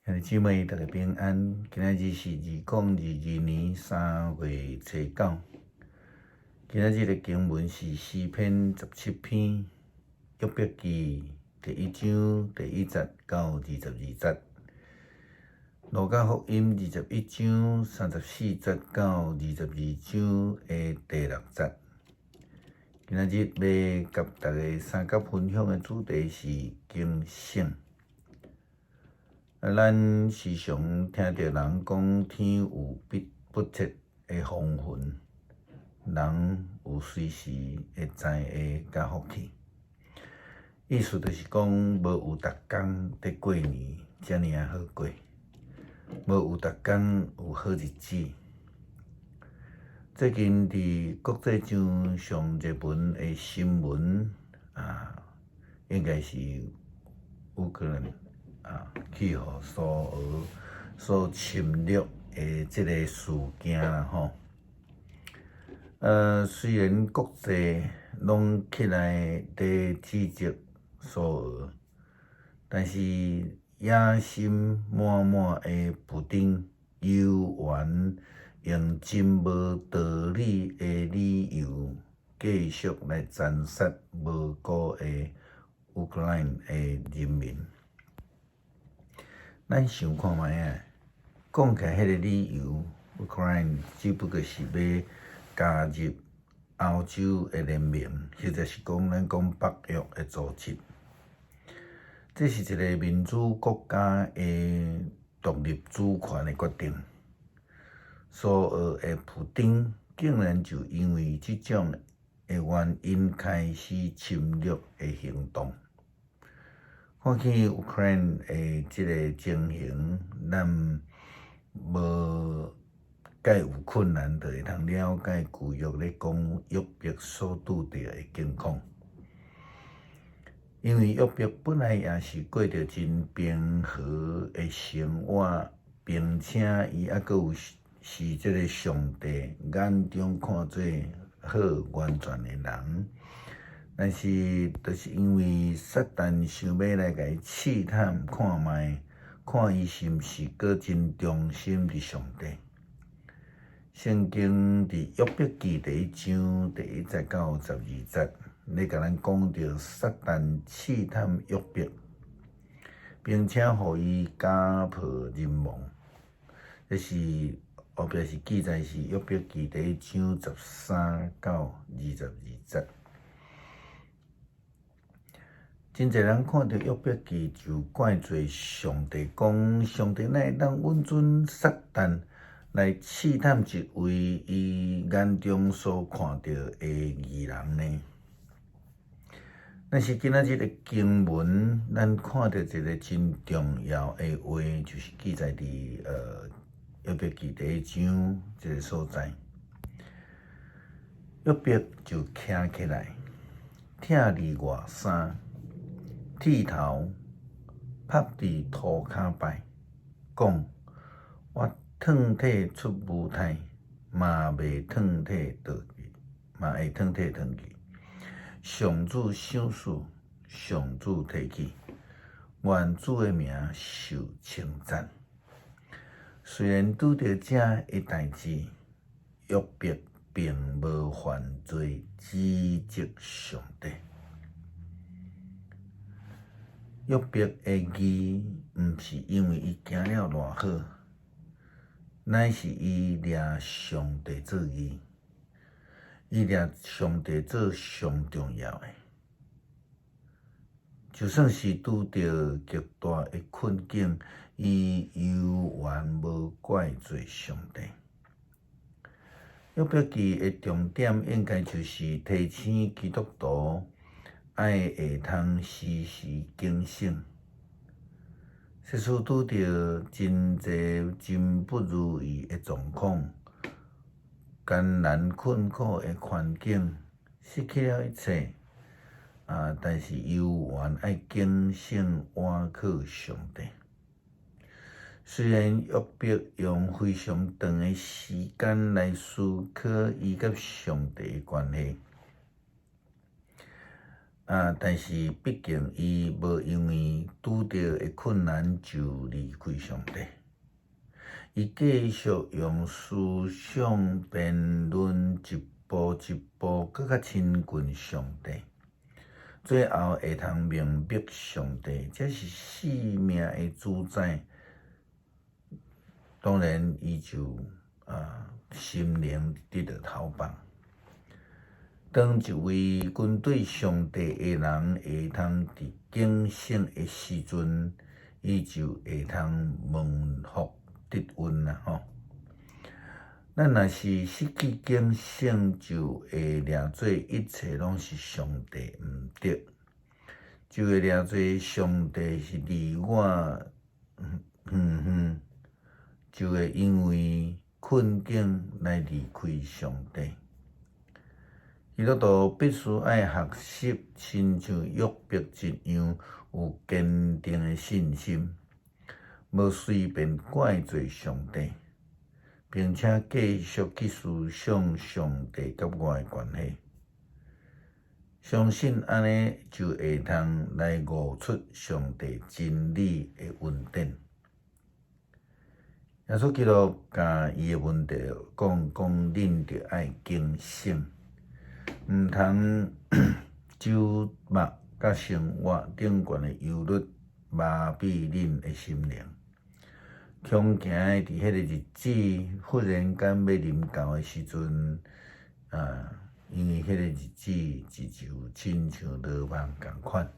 兄弟姊妹，大家平安。今仔日是2022年3月初9。今仔日的经文是诗篇17篇，约伯记第1章第1节到22节，路加福音21章34节到22章的第6节。今仔日要甲大家三角分享的主题是警醒。咱时常听到人讲天有不测的风云，人有随时会知会甲福气。意思就是讲，无有逐工在过年遮尔好过，无有逐工有好日子。最近伫国际上上热门的新闻应该是乌克兰气候所侵略的这个事件啦吼。虽然国际拢起来在指责苏俄，但是野心满满的普丁犹原用真无道理的理由，继续来残杀无辜的乌克兰的人民。咱想看觅讲起来，迄个理由，乌克兰只不过是要加入欧洲的联盟，或者是讲咱讲北约的组织。这是一个民主国家的独立主权的决定。苏俄的普丁竟然就因为这种的原因开始侵略的行动。看起乌克兰的这个情形，咱无介有困难，就会通了解旧约咧讲约伯所拄着的境况。因为约伯本来也是过着真平和的生活，并且伊还佫有是这个上帝眼中看做好完全的人。但是，就是因为撒旦想要来甲伊试探看觅，看伊是毋是佫真忠心伫上帝。圣经伫约伯记第1章第1节到12节，咧甲咱讲到撒旦试探约伯，并且互伊家破人亡。这是后壁是记载是约伯记第1章13到22节。真侪人看到约伯记就怪罪上帝，讲上帝哪会当允准撒旦来试探一位伊眼中所看到的义人呢？但是今仔日的经文，咱看到一个真重要的话，就是记载伫约伯记第1章这个所在。约伯就徛起来，疼伫外衫。剃头，趴伫涂骹摆，讲：我脱体出舞台，嘛袂脱体倒去，嘛会脱体脱去。上主赏赐，上主提起，愿主的名受称赞。虽然拄着这一代志，约伯并无犯罪，指责上帝。约伯的义，毋是因为伊行了偌好，乃是伊掠上帝做义，伊掠上帝做上重要的。就算是拄着极大的困境，伊犹原无怪罪上帝。约伯记的重点应该就是提醒基督徒爱会通时时警醒，即使拄着真侪真不如意的状况、艰难困苦的环境，失去了一切，但是犹原爱警醒倚靠上帝。虽然约伯用非常长的时间来思考伊甲上帝的关系。但是毕竟伊无因为拄着的困难就离开上帝，伊继续用思想辩论一步一步搁较亲近上帝，最后会通明白上帝才是生命的主宰。当然，伊就心灵得到头放。当一位军队上帝的人会通伫警醒的时阵，伊就会通蒙福得运啦吼。咱若是失去警醒，就会掠做一切拢是上帝毋对，就会掠做上帝是离我远，就会因为困境来离开上帝。基督徒必须爱学习，亲像约伯一样，有坚定的信心，无随便怪罪上帝，并且继续去思想上帝甲我的关系。相信安尼就会通来悟出上帝真理的恩典。耶稣基督甲伊的问题讲恁着爱警醒。毋通酒目甲生活顶悬的忧虑麻痹恁的心灵，恐惊伫迄个日子忽然间要临到的时阵，因为迄个日子就亲像落网共款，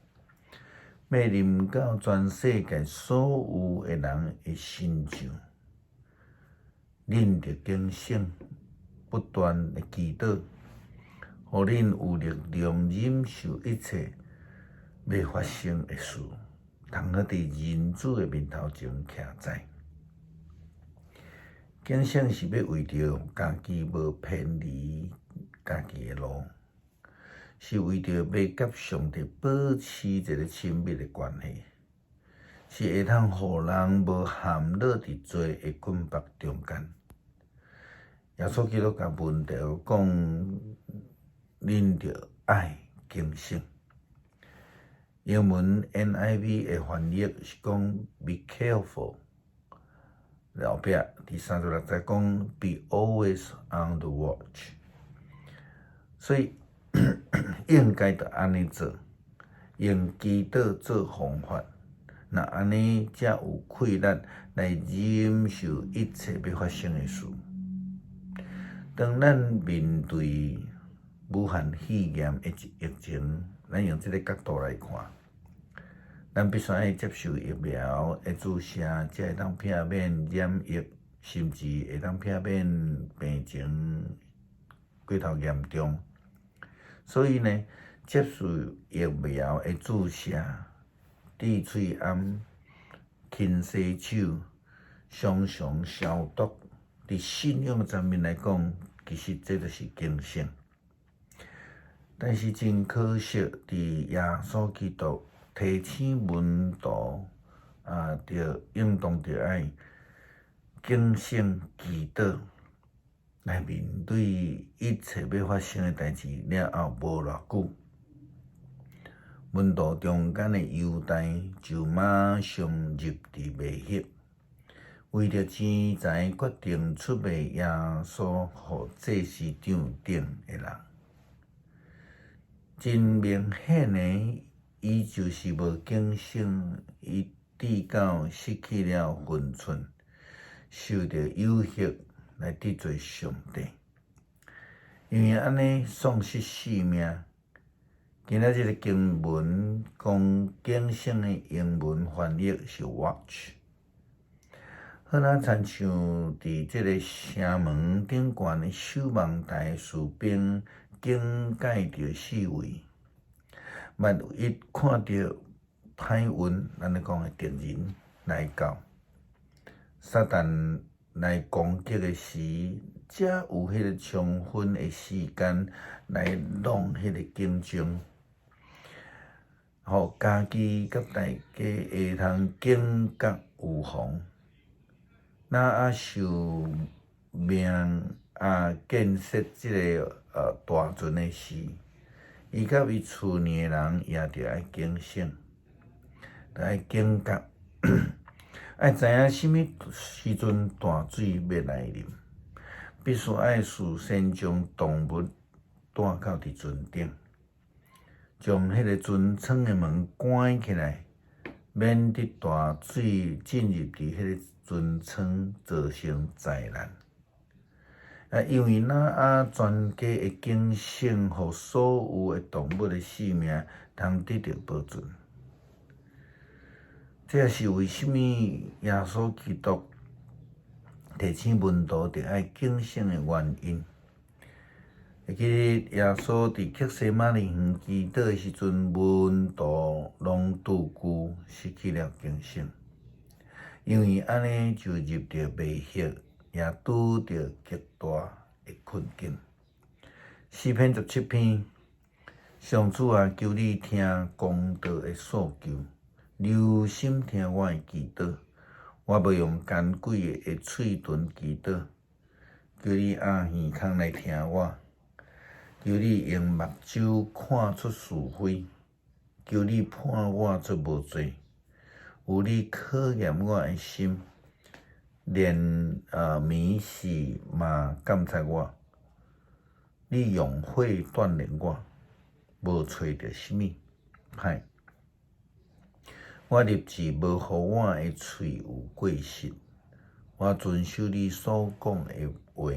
要临到全世界所有的人的身上，恁着警醒，不断的祈祷。互恁有力量忍受一切要发生的事，通好伫人子的面头前徛在。警醒是要为着家己无偏离家己的路，是为着要甲上帝保持一个亲密的关系，是会通互人无陷落伫罪的捆绑中间。耶稣基督甲问题讲。恁着爱警醒。英文 NIV 的翻译是讲 "Be careful"， 后壁第36节讲 "Be always on the watch"。所以应该着安尼做，用祈祷做方法，那安尼才有气力来忍受一切要发生的事。当咱面对武汉肺炎的疫情，咱用这个角度来看，咱必须爱接受疫苗的注射，才会当避免染疫，甚至会当避免病情过头严重。所以呢，接受疫苗的注射、滴喙暗、勤洗手、常常消毒，伫信仰层面来讲，其实这就是警醒。但是真可惜，伫耶稣基督提醒门徒着应当着爱警醒祈祷，来面对一切要发生的代志了后无偌久，门徒中间的犹大就马上入伫卖血，为着钱财决定出卖耶稣互祭司长顶的人。真明显的，伊就是无警醒，伊直到失去了分寸，受到有害来得罪上帝。因为安尼丧失性命。今仔日个经文讲警醒的英文翻译是 watch， 好若亲像伫即个城门顶悬的守望台士兵。警戒着四围，万一看到歹运，咱咧讲的敌人来到，撒旦来攻击的时，才有迄个充分的时间来弄迄个警钟，互家己甲大家会通警觉有防。那受命建设即个大船的时，伊甲伊厝里的人也着爱警醒，着爱警觉，爱知影什么时阵大水要来临，必须爱事先将动物带到伫船顶，将迄个船舱的门关起来，免得大水进入伫迄个船舱造成灾难。因为全家的警醒，互所有的动物的性命通得到保存。这也是为什么耶稣基督提醒门徒着爱警醒的原因。会记得耶稣伫克西马尼园祈祷的时阵，门徒拢拄久失去了警醒，因为安尼就入着迷惑。也拄着极大的困境。4篇17篇，上主啊，求你听公道的诉求，留心听我的祈祷。我要用干贵的嘴唇祈祷，求你按耳孔来听我，求你用目睭看出是非，求你判我做无罪。有你考验我的心。连眠时嘛监察我，你用火锻炼我，无找着什么歹。我立志无互我的喙有过失，我遵守你所讲的话，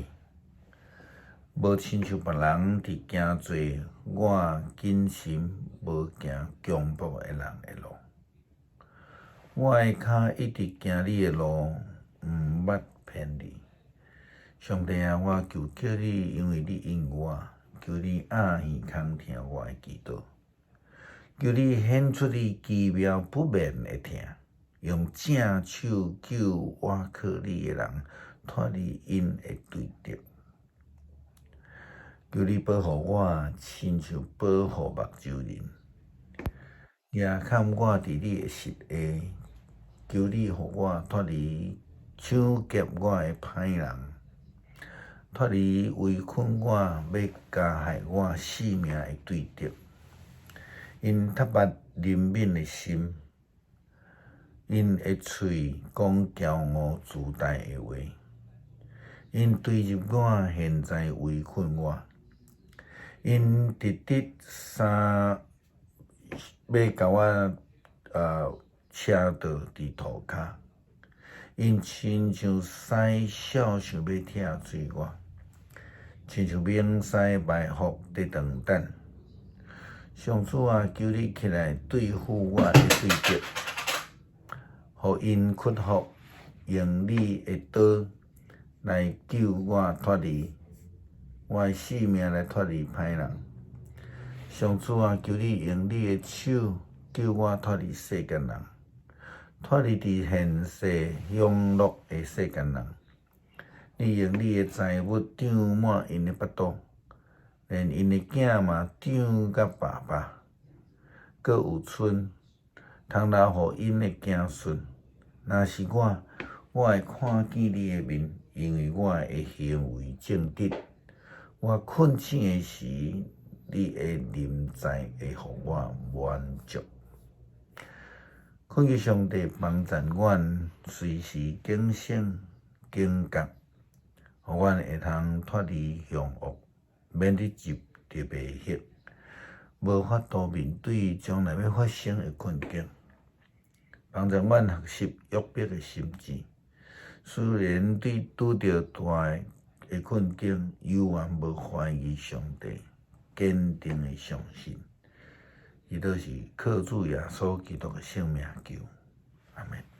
无亲像别人伫行做我谨慎无行强迫的人的路。我的脚一直行你的路。毋捌骗你，上帝啊！我求你，因为你应我，求你按耳孔听我的祈祷，求你显出你奇妙不眠的听，用正手救我靠你的人脱离因的对敌。求你保护我，亲像保护目睭人，也看我伫你的实下。求你互我脱离抢劫我的歹人，脱离围困我、要加害我性命的对敌。因太捌怜悯的心，因的喙讲骄傲自大的话，因对入我，现在围困我，因直直要甲我车倒伫涂骹。因亲像狮小想要拆碎我，亲像猛狮埋伏伫长等。上主啊，求你起来对付我的对敌，互因屈服，用你的刀来救我脱离我的性命，来脱离歹人。上主啊，求你用你的手救我脱离世间人。脱离伫现世享乐的世间人，你用你的财物长满因的腹肚，连因的囝嘛长甲爸爸，阁有剩，通留互因的子孙。若是我会看见你的面，因为我的行为正直。我困醒的时，你的临在会互我满足。恳求上帝帮助阮，随时警醒、警觉，互阮会通脱离凶恶，免得入着迷惑，无法度面对将来要发生的困境。帮助阮学习约伯的心志，虽然拄着大的困境，犹原无怀疑上帝，坚定的相信。伊都是靠主耶稣基督的性命求，阿门。